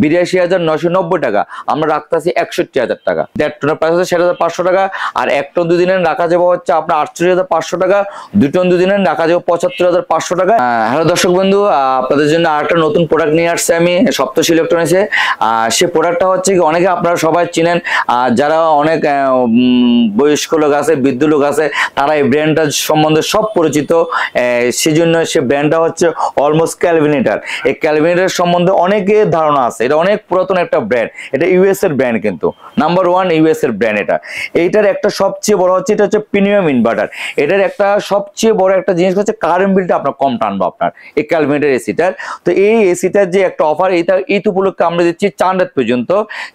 82,990 টাকা, আমরা রাখতেছি 61,000 টাকা। 1.5 টনের প্রাইস হচ্ছে 60,500 টাকা, আর 1 টন 2 দিনের রাখা যাবে হচ্ছে আপনার 48,500 টাকা, 2 টন 2 দিনের রাখা যাবে 75,500 টাকা। হ্যালো দর্শক বন্ধু, আপনাদের জন্য আরেকটা নতুন প্রোডাক্ট নিয়ে আসছে আমি সপ্তর্ষি ইলেকট্রনিক্সে। সে প্রোডাক্টটা হচ্ছে কি অনেকে আপনারা সবাই চিনেন, যারা অনেক বয়স্ক লোক আছে, বৃদ্ধ লোক আছে, তারা এই ব্র্যান্ডটা সম্বন্ধে সব পরিচিত। সেজন্য সে ব্র্যান্ডটা হচ্ছে অলমোস্ট ক্যালভিনেটর। এই ক্যালভিনেটর সম্বন্ধে অনেকের ধারণা আছে, এটা অনেক পুরাতন একটা ব্র্যান্ড, এটা ইউএস এর ব্র্যান্ড, কিন্তু নাম্বার 1 ইউএস এর ব্র্যান্ড। এইটার একটা সবচেয়ে বড় হচ্ছে এটা হচ্ছে প্রিমিয়াম ইনভার্টার। এটার একটা সবচেয়ে বড় একটা জিনিস হচ্ছে কারেন্ট বিলটা আপনার কম টানবো আপনার এই ক্যালভিনেটর এসিটার। তো এই এসিটার যে একটা অফার, এইটা এই উপলক্ষে আমরা দিচ্ছি 4 রাত পর্যন্ত,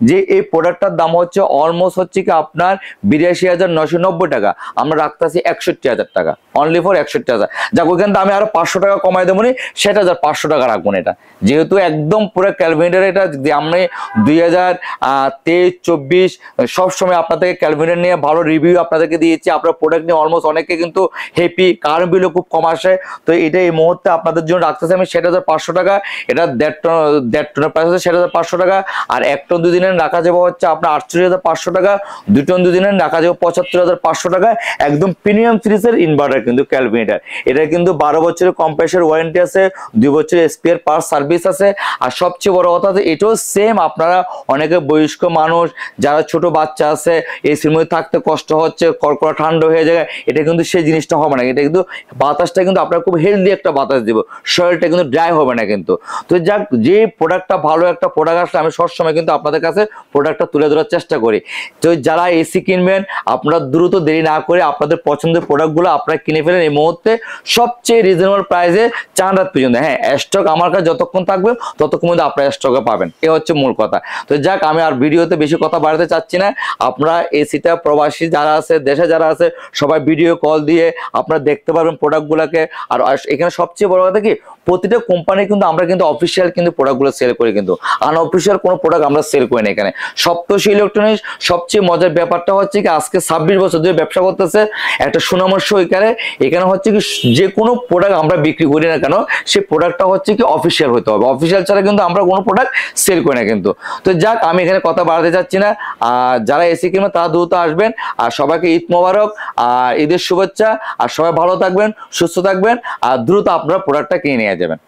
যে এই প্রোডাক্টটার দাম হচ্ছে অলমোস্ট হচ্ছে কি আপনার 82,990 টাকা, আমরা রাখতেছি 61,000 টাকা, অনলি ফর 61,000। যাক ওইখান থেকে আমি আরো 500 টাকা কমাই দেবো, 60,500 টাকা রাখবো এটা, যেহেতু একদম পুরো ক্যালভিনেটর। এটা আমরা 2023-24 সবসময় আপনাদেরকে ক্যালভিনেটর নিয়ে ভালো রিভিউ আপনাদেরকে দিয়েছি। আপনার প্রোডাক্ট নিয়ে অলমোস্ট অনেকে কিন্তু হ্যাপি, কারেন্ট বিলও খুব কম আসে। তো এটা এই মুহূর্তে আপনাদের জন্য রাখতেছি আমি 60,500 টাকা। এটা 1.5 টনের প্রাইস হচ্ছে 60,500 টাকা, আর 1 টন 2 দিনের রাখা যাবে হচ্ছে আপনার 48,500 টাকা, 2 টন 2 দিনের রাখা যাবে 75,500 টাকা। একদম প্রিমিয়াম সিরিজের ইনভার্টার কিন্তু ক্যালভিনেটর। এটা কিন্তু 12 বছরের কম্প্রেসর ওয়ারেন্টি আছে, 2 বছরের স্পেয়ার পার্টস সার্ভিস আছে। আর সবচেয়ে বড় কথা হচ্ছে এটাও সেম, আপনারা অনেকে বয়স্ক মানুষ, যারা ছোট বাচ্চা আছে, এসির মধ্যে থাকতে কষ্ট হচ্ছে, কড়কড়া ঠান্ডা হয়ে যায়, এটা কিন্তু সেই জিনিসটা হবে না। এটা কিন্তু বাতাসটা কিন্তু আপনার খুব হেলদি একটা বাতাস দিব, শরীরটা কিন্তু ড্রাই হবে না কিন্তু। তো যাক, যে প্রোডাক্টটা ভালো একটা প্রোডাক্ট আসলে আমি সবসময় কিন্তু আপনাদের কাছে প্রোডাক্টটা তুলে ধরার চেষ্টা করি। তো যারা এসি কিনবেন, আপনারা দ্রুত দেরি না করে আপনাদের পছন্দের প্রোডাক্টগুলো আপনারা কিনে ফেলেন এই মুহূর্তে সবচেয়ে রিজনেবল প্রাইসে 4 রাত পর্যন্ত। হ্যাঁ, স্টক আমার কাছে যতক্ষণ থাকবে ততক্ষণ মধ্যে আপনারা স্টকে পাবেন, এ হচ্ছে মূল কথা। তো যাক, আমি আর ভিডিওতে বেশি কথা বাড়াতে চাচ্ছি না। আপনারা এসিটা প্রবাসী যারা আছে, দেশে যারা আছে, সবাই ভিডিও কল দিয়ে আপনারা দেখতে পারবেন প্রোডাক্টগুলোকে। আর এখানে সবচেয়ে বড় কথা কি, প্রতিটা কোম্পানি কিন্তু আমরা কিন্তু অফিসিয়াল কিন্তু প্রোডাক্টগুলো সেল করি, কিন্তু আনঅফিসিয়াল কোনো প্রোডাক্ট আমরা সেল করি না এখানে। সপ্তর্ষি ইলেকট্রনিক্স সবচেয়ে মজার ব্যাপারটা হচ্ছে কি, আজকে 26 বছর ধরে ব্যবসা করতেছে, একটা সুনামের সহকারে। এখানে হচ্ছে কি যে কোনো প্রোডাক্ট আমরা বিক্রি করি না কেন, সেই প্রোডাক্টটা হচ্ছে কি অফিসিয়াল হতে হবে। অফিসিয়াল ছাড়া কিন্তু আমরা কোনো প্রোডাক্ট সেল করি না কিন্তু। তো যাক, আমি এখানে কথা বাড়াতে চাচ্ছি না। আর যারা এসি কিনবেন তারা দ্রুত আসবেন। আর সবাইকে ঈদ মোবারক, আর ঈদের শুভেচ্ছা। আর সবাই ভালো থাকবেন, সুস্থ থাকবেন, আর দ্রুত আপনারা প্রোডাক্টটা কিনে নিয়ে যাবেন।